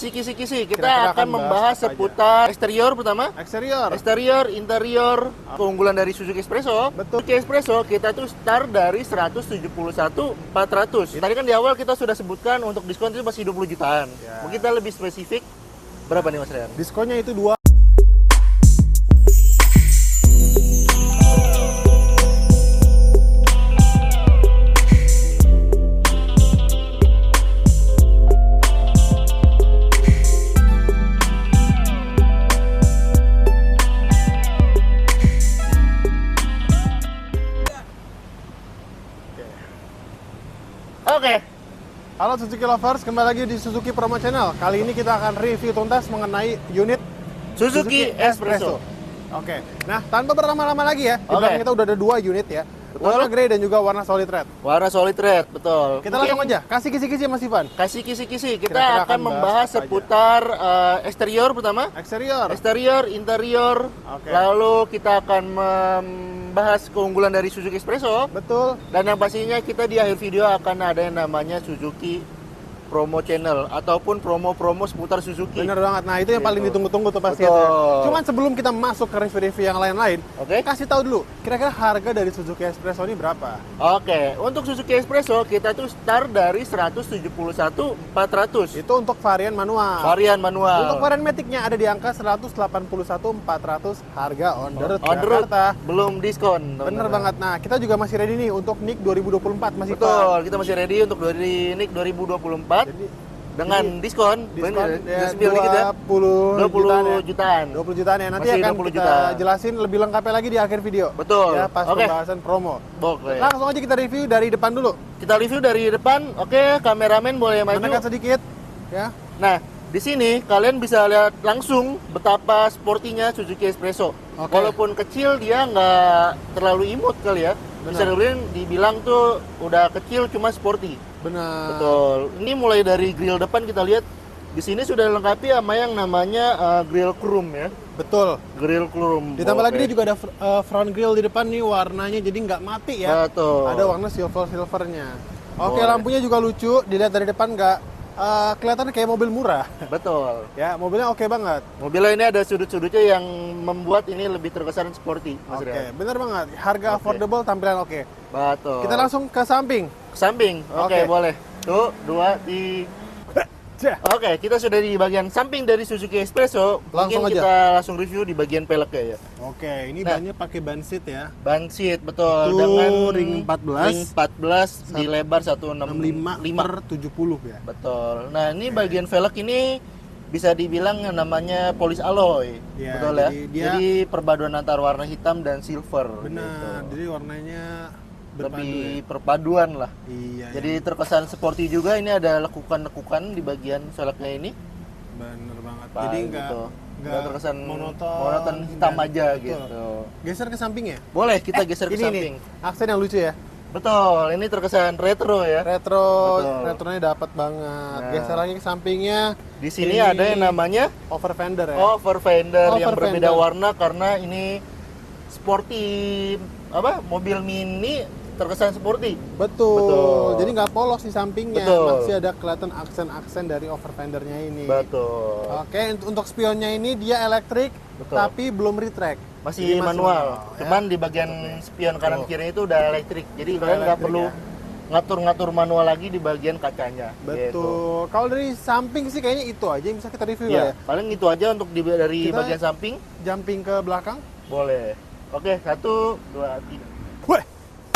Kisi-kisi, kita Kira-kira akan membahas seputar eksterior pertama. Eksterior, interior, keunggulan dari Suzuki Espresso. Betul. Suzuki Espresso kita tuh start dari 171.400. Tadi kan di awal kita sudah sebutkan untuk diskon itu masih 20 jutaan. Ya. Mungkin kita lebih spesifik berapa nih Mas Rian? Diskonnya itu 2. Oke. Halo Suzuki Lovers, kembali lagi di Suzuki Promo Channel. Kali ini kita akan review tuntas mengenai unit Suzuki Espresso. Oke, nah tanpa berlama-lama lagi ya, di Oke. belakang kita udah ada 2 unit ya. Betul. Warna grey dan juga warna solid red. Warna solid red, betul. Kita langsung aja, kasih kisi-kisi Mas Ivan. Kasih kisi-kisi, kita Kira-kira akan akan bahas membahas apa aja? seputar eksterior pertama. Eksterior, interior, Oke. lalu kita akan membahas keunggulan dari Suzuki Espresso. Betul. Dan yang pastinya kita di akhir video akan ada yang namanya Suzuki Promo Channel ataupun promo-promo seputar Suzuki. Bener banget, nah itu yang paling Gitu. ditunggu-tunggu tuh pasti. Betul. Cuman sebelum kita masuk ke review-review yang lain-lain, Oke. kasih tahu dulu, kira-kira harga dari Suzuki Espresso ini berapa? Oke, untuk Suzuki Espresso kita tuh start dari 171.400. Itu untuk varian manual. Varian manual. Untuk varian Matic-nya ada di angka 181.400 harga on the road On the road, Jakarta. belum diskon. Bener banget. Nah, kita juga masih ready nih untuk NIK 2024 masih Betul, kita masih ready untuk dari NIK 2024 Jadi dengan diskon. diskon ya, Spill dikit ya. 20 20 jutaan. 20 jutaan ya. Nanti Masih akan 20 kita juta. jelasin lebih lengkapnya lagi di akhir video. Betul. Ya, pas Oke. pembahasan promo. Oke. Langsung aja kita review dari depan dulu. Kita review dari depan. Oke, kameramen boleh maju. Menekan sedikit ya. Nah, di sini kalian bisa lihat langsung betapa sportinya Suzuki Espresso. Oke. Walaupun kecil dia nggak terlalu imut kali ya. Bisa dibilang tuh udah kecil cuma sporty. Benar. Betul. Ini mulai dari grill depan kita lihat di sini sudah dilengkapi sama yang namanya grill chrome ya. Betul. Grill chrome. Ditambah lagi Oke. dia juga ada front grille di depan nih, warnanya jadi nggak mati ya. Betul. Ada warna silvernya. Oke, Boleh. lampunya juga lucu. Dilihat dari depan nggak kelihatan kayak mobil murah. Betul. Ya, mobilnya oke banget. Mobilnya ini ada sudut-sudutnya yang membuat ini lebih terkesan sporty, Mas Oke, Rian. bener banget. Harga Oke. affordable, tampilan oke. Betul. Kita langsung ke samping. ke samping. Oke, Oke. boleh. Tuh, 2 di Jah. Oke, kita sudah di bagian samping dari Suzuki Espresso. Langsung Mungkin aja. kita langsung review di bagian peleknya ya. Oke, ini Nah. bannya pakai ban seat ya. Ban seat, betul. Tuh, Dengan ring 14. ring 14 di lebar 165. 65/70 ya. Betul. Nah, ini bagian velg ini bisa dibilang yang namanya polis alloy. Ya, Betul ya. jadi dia- Jadi perpaduan antara warna hitam dan silver. Benar. gitu. Jadi warnanya berpadu Lebih ya. perpaduan lah. Iya. Jadi terkesan sporty juga. Ini ada lekukan-lekukan di bagian velgnya ini. bener banget. Pak, Jadi nggak gitu. nggak Nggak terkesan monoton hitam dan- aja betul. gitu. Geser ke samping ya. Boleh kita geser ke Ini samping. nih, aksen yang lucu ya. Betul, ini terkesan retro ya. Retro, Betul. retronya dapat banget. Nah. Geser lagi ke sampingnya. Di sini Ini ada yang namanya over fender ya. over fender yang Over berbeda fender. warna karena ini sporty mobil mini terkesan sporty. Betul. Betul. Jadi nggak polos di sampingnya. Betul. Masih ada kelihatan aksen-aksen dari over fendernya ini. Betul. Oke, untuk spionnya ini dia elektrik, Betul. tapi belum retract. Masih Jadi manual. ya. Cuman di bagian spion kanan Tuh. kiri itu udah elektrik. Jadi Udah kalian nggak elektrik perlu ya. ngatur-ngatur manual lagi di bagian kacanya. Gitu. Betul. Kalau dari samping sih kayaknya itu aja yang bisa kita review Ya, ya. paling itu aja untuk dari Kita- bagian samping. Jumping ke belakang. Boleh. Oke, 1, 2, 3. Wah.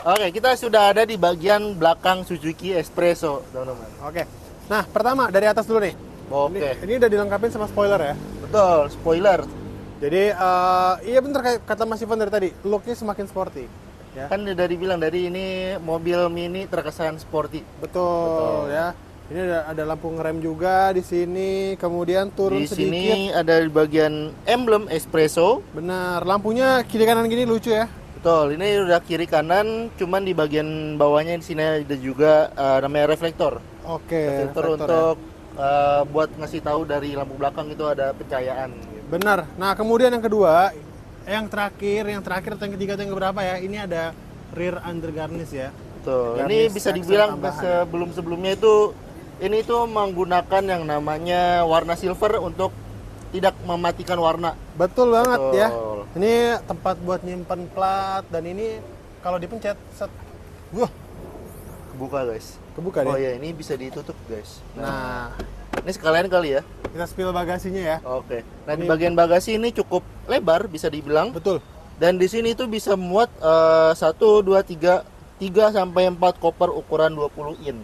Oke, kita sudah ada di bagian belakang Suzuki Espresso, teman-teman. Oke. Nah, pertama dari atas dulu nih. Oke, Ini udah dilengkapin sama spoiler ya. betul. Spoiler. Jadi iya bener kayak kata Mas Ivan dari tadi, looknya semakin sporty. Ya. Kan udah dibilang dari ini mobil mini terkesan sporty. Betul, ya. Ini ada lampu ngerem juga di sini, kemudian turun Di sedikit. sini ada di bagian emblem Espresso. Benar, lampunya kiri kanan gini lucu ya. Betul, ini udah kiri kanan, cuman di bagian bawahnya di sini ada juga namanya reflektor. Oke, Reflektor reflektor ya. untuk buat ngasih tahu dari lampu belakang itu ada pencahayaan. Gitu. Benar. Nah, kemudian yang kedua, yang terakhir atau yang ketiga atau yang keberapa ya? Ini ada rear under garnish ya. Betul. Garnish Ini bisa extra dibilang tambahan. sebelum-sebelumnya itu ini tuh menggunakan yang namanya warna silver untuk tidak mematikan warna. Betul banget ya. Betul. Ini tempat buat nyimpen plat dan ini kalau dipencet set. Wah, Kebuka guys. kebuka Oh deh. ya, ini bisa ditutup guys. Nah, Ini sekalian kali ya. kita spill bagasinya ya. Oke. Nah, di Ini- bagian bagasi ini cukup lebar bisa dibilang. Betul. Dan di sini tuh bisa muat 1, 2, 3 sampai 4 koper ukuran 20 in.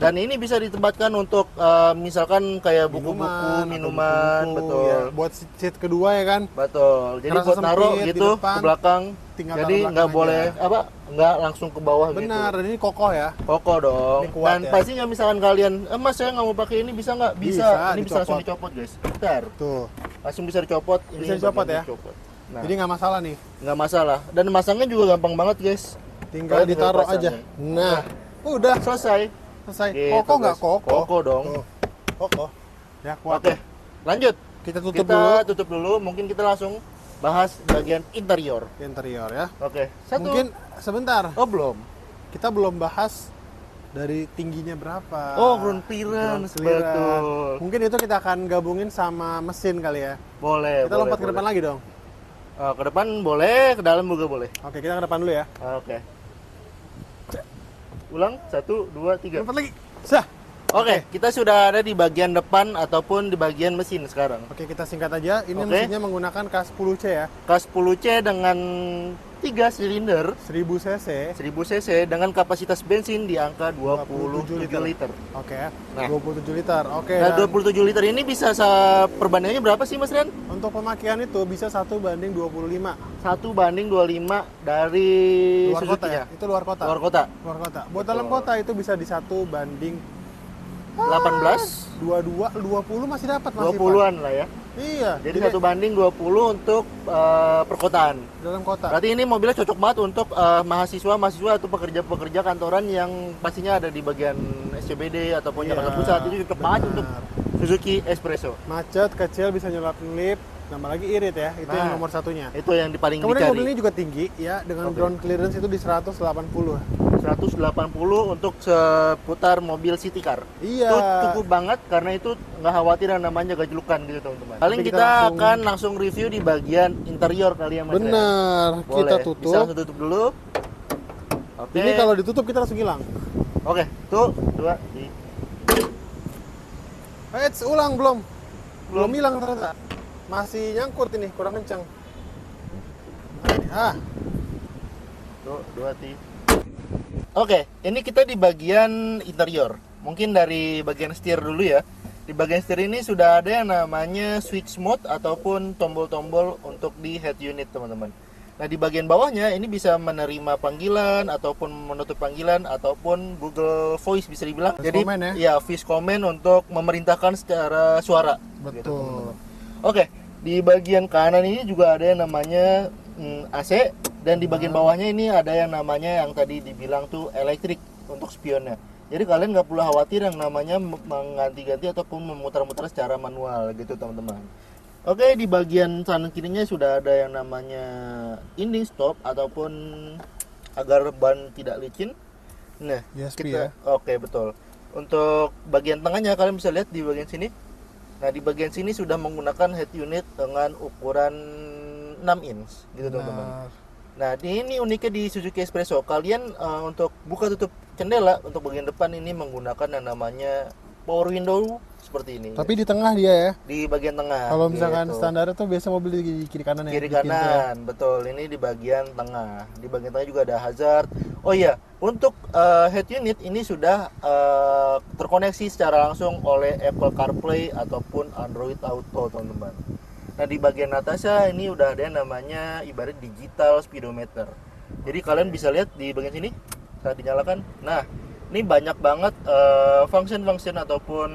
Dan ini bisa ditempatkan untuk misalkan kayak buku-buku, atau minuman, buku-buku, betul. ya. Buat seat kedua ya kan. Betul. Jadi Kerasa buat naruh sempit di gitu depan, ke belakang. tinggal Jadi taruh nggak belakang boleh aja. nggak langsung ke bawah Benar, gitu. dan ini kokoh ya. Kokoh dong. Ini kuat Dan ya. pasti nggak misalkan kalian, Mas saya nggak mau pakai ini bisa nggak? Bisa. Bisa, Ini bisa langsung dicopot guys. Bentar. Tuh. Langsung bisa dicopot. Ini Bisa dicopot bagian ya? dicopot. Nah, Jadi nggak masalah nih. nggak masalah. Dan masangnya juga gampang banget guys. Tinggal Kalian ditaruh pasangin. aja. Nah, udah Selesai. selesai. Gitu, Kokoh nggak guys. kokoh? Kokoh dong. Tuh. Kokoh. Ya kuat. Oke, lanjut. Kita tutup Kita dulu tutup dulu. Mungkin kita langsung bahas bagian interior. interior ya. Oke, satu. Mungkin sebentar. Oh belum. Kita belum bahas dari tingginya berapa. Oh, ground clearance, Ground clearance. betul. Mungkin itu kita akan gabungin sama mesin kali ya. Boleh. Kita lompat ke depan lagi dong. Ke depan boleh, ke dalam juga boleh. Oke, kita ke depan dulu ya. Oke. Ulang, 1, 2, 3. Lompat lagi. Sah. Oke, kita sudah ada di bagian depan ataupun di bagian mesin sekarang. Oke, kita singkat aja. Ini Oke. mesinnya menggunakan K10C ya. K10C dengan 3 silinder 1000 cc. 1000 cc dengan kapasitas bensin di angka 27 27 liter. Oke ya. Nah. 27 liter. Oke. Nah, dan 27 liter ini bisa perbandingannya berapa sih Mas Ren? untuk pemakaian itu bisa 1:25 1:25 dari luar kota Suzuki-nya. ya. Itu luar kota. Luar kota. Luar kota. Buat Betul. dalam kota itu bisa di 18, 20 masih dapat masih. 20-an lah ya. Iya. Jadi 1:20 untuk perkotaan. dalam kota. Berarti ini mobilnya cocok banget untuk mahasiswa atau pekerja-pekerja kantoran yang pastinya ada di bagian SCBD ataupun Iya, Jakarta Pusat. Itu cocok banget benar. untuk Suzuki Espresso. Macet kecil bisa nyelap-nyelip, tambah lagi irit ya. Itu yang Nah. nomor satunya. Itu yang paling Kemudian dicari. mobil ini juga tinggi ya dengan Oke. ground clearance itu di 180. 180 untuk seputar mobil city car. Iya. Itu cukup banget karena itu nggak khawatir yang namanya gajlukan gitu teman-teman. Paling Nanti kita, kita akan langsung review di bagian interior kali ya Mas Ren. Benar. Boleh. Kita Bisa tutup. langsung tutup dulu. Oke. Ini kalau ditutup kita langsung hilang. Oke, tuh, 2, 3. Ulang belum? Belum hilang ternyata. Masih nyangkut ini, kurang kencang. Ah, Tuh, 2, 3. Oke, ini kita di bagian interior. Mungkin dari bagian setir dulu ya. Di bagian setir ini sudah ada yang namanya switch mode ataupun tombol-tombol untuk di head unit, teman-teman. Nah, di bagian bawahnya ini bisa menerima panggilan ataupun menutup panggilan ataupun Google Voice bisa dibilang. Voice Jadi, command ya? iya, voice command untuk memerintahkan secara suara. Gitu, betul. teman-teman. Oke, di bagian kanan ini juga ada yang namanya AC, dan di bagian bawahnya ini ada yang namanya yang tadi dibilang tuh elektrik untuk spionnya. Jadi kalian nggak perlu khawatir yang namanya mengganti-ganti ataupun memutar-mutar secara manual gitu teman-teman. Oke, di bagian kanan kirinya sudah ada yang namanya inding stop ataupun agar ban tidak licin. Nah, ESP kita ya. oke betul. Untuk bagian tengahnya kalian bisa lihat di bagian sini. Nah, di bagian sini sudah menggunakan head unit dengan ukuran 6 inch gitu teman-teman. Benar. Nah, ini uniknya di Suzuki Espresso. Kalian untuk buka tutup jendela untuk bagian depan ini menggunakan yang namanya power window seperti ini. Tapi di tengah dia ya. Di bagian tengah. Kalau misalkan gitu. standar itu biasa mobil di kiri kanan ya. Kiri di pintu ya. kanan, betul. Ini di bagian tengah. Di bagian tengah juga ada hazard. Oh iya, untuk head unit ini sudah terkoneksi secara langsung oleh Apple CarPlay ataupun Android Auto, teman-teman. Nah, di bagian atasnya ini udah ada yang namanya ibarat digital speedometer. Jadi kalian bisa lihat di bagian sini saat dinyalakan. Nah, ini banyak banget function-function ataupun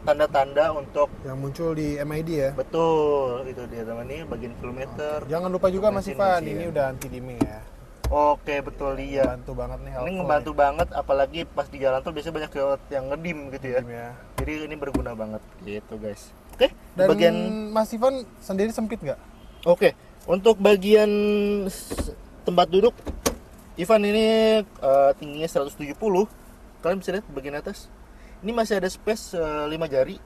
tanda-tanda untuk Yang muncul di MID ya. betul itu dia teman, ini bagian kilometer. Jangan lupa juga Mas Ivan, Mesin-mesin. ini udah anti dimming ya. Oke, betul iya. Bantu banget nih Ini ngebantu banget apalagi pas di jalan tol biasanya banyak yang ngedim gitu ya. ya. Jadi ini berguna banget gitu, guys. Oke, di Dan bagian Mas Ivan sendiri sempit nggak? oke, untuk bagian tempat duduk Ivan ini tingginya 170. Kalian bisa lihat bagian atas. Ini masih ada space 5 jari.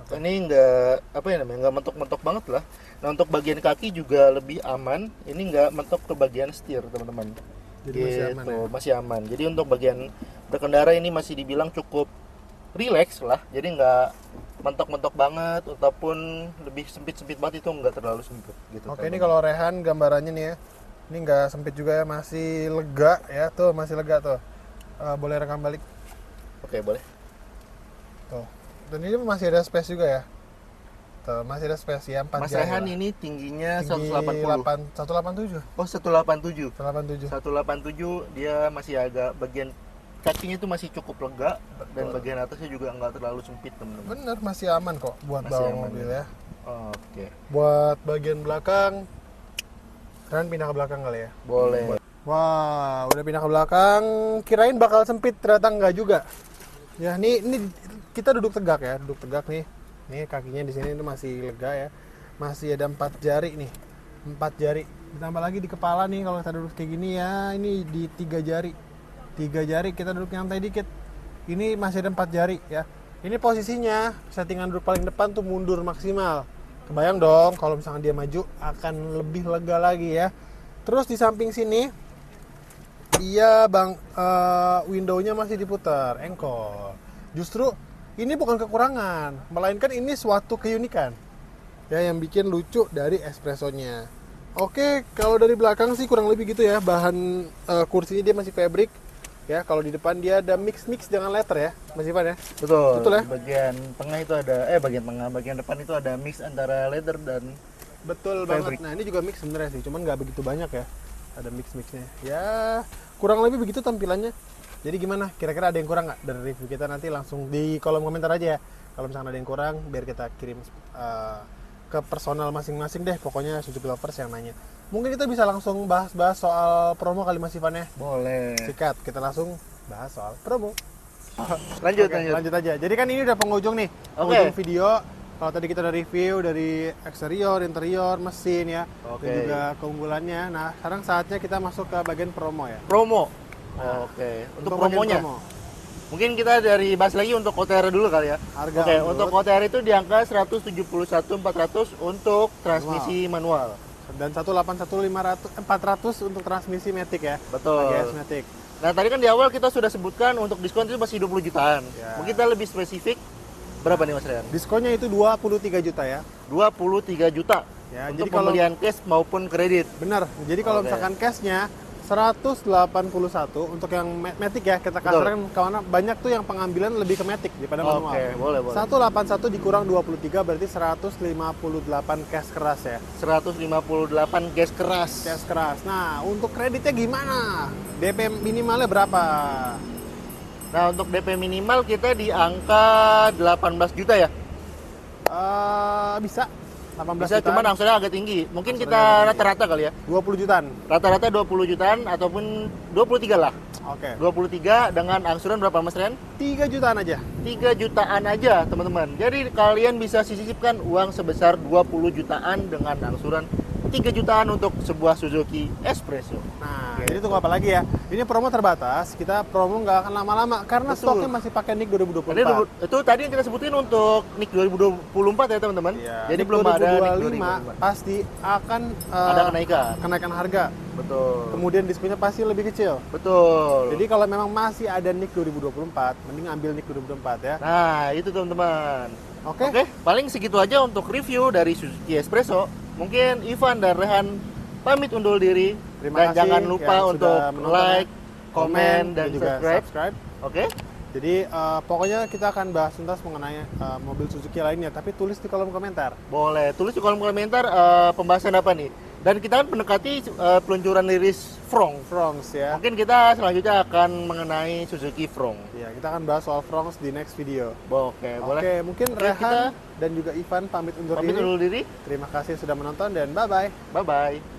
Ini nggak apa ya namanya, nggak mentok-mentok banget lah. Nah untuk bagian kaki juga lebih aman. Ini nggak mentok ke bagian setir teman-teman. Jadi masih aman ya? Masih aman. Jadi untuk bagian berkendara ini masih dibilang cukup relax lah. Jadi nggak mentok-mentok banget ataupun lebih sempit-sempit banget, itu nggak terlalu sempit gitu. Oke, ini kalau Rehan gambarannya nih ya. Ini nggak sempit juga ya, masih lega ya. Tuh, masih lega tuh. Boleh rekam balik. Oke, boleh. Tuh. Dan ini masih ada space juga ya. Tuh, masih ada space ya, 4 Mas jari Rehan lah. ini tingginya Tinggi 180. 187. Oh, 187. 187. 187 dia masih agak bagian kakinya itu masih cukup lega dan bagian atasnya juga nggak terlalu sempit teman-teman. Bener, masih aman kok buat Masih bawa aman, mobil ya. ya. Oke, Buat bagian belakang, Rehan pindah ke belakang kali ya. boleh. Wah, udah pindah ke belakang. Kirain bakal sempit, ternyata enggak juga. Ya, ini kita duduk tegak ya, duduk tegak nih. Nih kakinya di sini itu masih lega ya. Masih ada 4 jari nih. 4 jari. Ditambah lagi di kepala nih kalau kita duduk kayak gini ya, ini di 3 jari. 3 jari kita duduk nyantai dikit. Ini masih ada 4 jari ya. Ini posisinya settingan duduk paling depan tuh mundur maksimal. Kebayang dong kalau misalkan dia maju akan lebih lega lagi ya. Terus di samping sini dia window-nya masih diputar, engkol. Justru ini bukan kekurangan, melainkan ini suatu keunikan ya yang bikin lucu dari espressonya. Oke, kalau dari belakang sih kurang lebih gitu ya. Bahan kursinya dia masih fabric ya. Kalau di depan dia ada mix dengan leather ya, Mas Ivan ya. Betul. Betul ya? Di bagian tengah itu ada bagian depan itu ada mix antara leather dan Betul fabric. banget. Nah, ini juga mix sebenarnya sih, cuman nggak begitu banyak ya. Ada mixnya. Ya, kurang lebih begitu tampilannya. Jadi gimana? Kira-kira ada yang kurang nggak dari review kita? Nanti langsung di kolom komentar aja ya. Kalau misalnya ada yang kurang, biar kita kirim ke personal masing-masing deh. Pokoknya Suzuki Lovers yang nanya. Mungkin kita bisa langsung bahas-bahas soal promo kali Mas Ivan ya. boleh. Sikat, kita langsung bahas soal promo. Lanjut, Oke, lanjut aja. Jadi kan ini udah penghujung nih. Oke. Penghujung video. Kalau tadi kita udah review dari eksterior, interior, mesin ya. Oke. Dan juga keunggulannya. Nah, sekarang saatnya kita masuk ke bagian promo ya. Promo. Nah, Oke. Untuk bagian promonya. promo. Mungkin kita dari bahas lagi untuk OTR dulu kali ya. Harga Oke, on untuk road. OTR itu di angka 171.400 untuk transmisi manual. Dan 181.400 untuk transmisi Matic ya. Betul. AGS Matic. Nah, tadi kan di awal kita sudah sebutkan untuk diskon itu masih 20 jutaan. Ya. Mungkin kita lebih spesifik berapa nih Mas Rian? Diskonnya itu 23 juta ya. 23 juta. Ya, Untuk jadi kalau pembelian cash maupun kredit. benar. Jadi kalau Oke. misalkan cashnya 181 untuk yang Matic ya, kita Betul. kasarkan karena banyak tuh yang pengambilan lebih ke Matic daripada manual. Oke, boleh. 181 dikurang 23 berarti 158 cash keras ya. 158 cash keras. Cash keras. Nah, untuk kreditnya gimana? DP minimalnya berapa? Nah, untuk DP minimal kita di angka 18 juta ya. Bisa 18 Bisa, jutaan, cuman angsurannya agak tinggi. Mungkin Angsurannya kita agak tinggi. rata-rata kali ya. 20 jutaan. Rata-rata 20 jutaan ataupun 23 lah. Oke. 23 dengan angsuran berapa Mas Ren? 3 jutaan aja. 3 jutaan aja teman-teman. Jadi kalian bisa sisipkan uang sebesar 20 jutaan dengan angsuran 3 jutaan untuk sebuah Suzuki Espresso. Nah, Oke. jadi tunggu apa lagi ya? Ini promo terbatas, kita promo nggak akan lama-lama karena Betul. stoknya masih pakai NIK 2024. Tadi itu tadi yang kita sebutin untuk NIK 2024 ya teman-teman. Iya, Jadi NIK belum ada NIK 2025 pasti akan Ada kenaikan. kenaikan harga. Betul. Kemudian diskonnya pasti lebih kecil. Betul. Jadi kalau memang masih ada NIK 2024, mending ambil NIK 2024 ya. Nah, itu teman-teman. Oke. Oke, paling segitu aja untuk review dari Suzuki Espresso. Mungkin Ivan dan Rehan pamit undur diri. Terima Dan kasih jangan lupa yang untuk sudah menonton like, ya. komen, dan juga subscribe. Oke? Jadi pokoknya kita akan bahas tuntas mengenai mobil Suzuki lainnya, tapi tulis di kolom komentar. Boleh tulis di kolom komentar pembahasan apa nih. Dan kita kan mendekati peluncuran liris Frong. Fronx ya. Mungkin kita selanjutnya akan mengenai Suzuki Frong. Ya, kita akan bahas soal Fronx di next video. Oke, boleh. Oke, mungkin Oke, Rehan dan juga Ivan pamit undur Pamit diri. undur diri. Terima kasih sudah menonton dan bye-bye. Bye-bye.